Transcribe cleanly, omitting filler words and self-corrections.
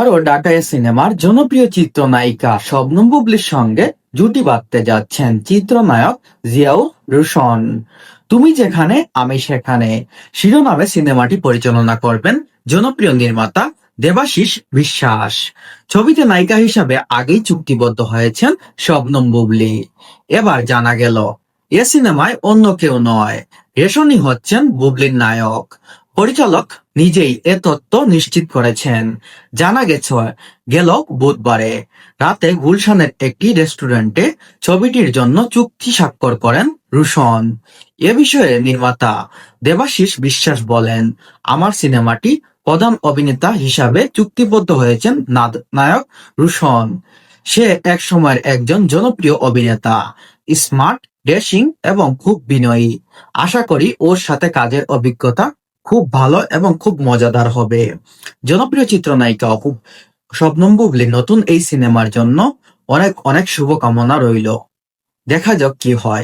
এবারও ডাটায় সিনেমার জনপ্রিয় চিত্রনায়িকা শবনম বুবলির সঙ্গে জুটি বাঁধতে যাচ্ছেন চিত্রনায়ক জিয়াউর রোশন। তুমি যেখানে আমি সেখানে শিরোনামে সিনেমাটি পরিচালনা করবেন জনপ্রিয় নির্মাতা দেবাশিস বিশ্বাস। ছবিতে নায়িকা হিসাবে আগেই চুক্তিবদ্ধ হয়েছেন শবনম বুবলি। এবার জানা গেল এ সিনেমায় অন্য কেউ নয়, রেশনই হচ্ছেন বুবলির নায়ক। পরিচালক নিজেই এ তথ্য নিশ্চিত করেছেন। জানা গেছে গেল বুধবারে রাতে গুলশানের একটি রেস্টুরেন্টে ছবিটির জন্য চুক্তি স্বাক্ষর করেন রোশন। এ বিষয়ে নির্মাতা দেবাশিস বিশ্বাস বলেন, আমার সিনেমাটি প্রধান অভিনেতা হিসাবে চুক্তিবদ্ধ হয়েছেন নায়ক রোশন। সে এক সময়ের একজন জনপ্রিয় অভিনেতা, স্মার্ট, ড্যাশিং এবং খুব বিনয়ী। আশা করি ওর সাথে কাজের অভিজ্ঞতা খুব ভালো এবং খুব মজাদার হবে। জনপ্রিয় চিত্রনায়িকা শবনম বুবলির নতুন এই সিনেমার জন্য অনেক অনেক শুভকামনা রইল। দেখা যাক কি হয়।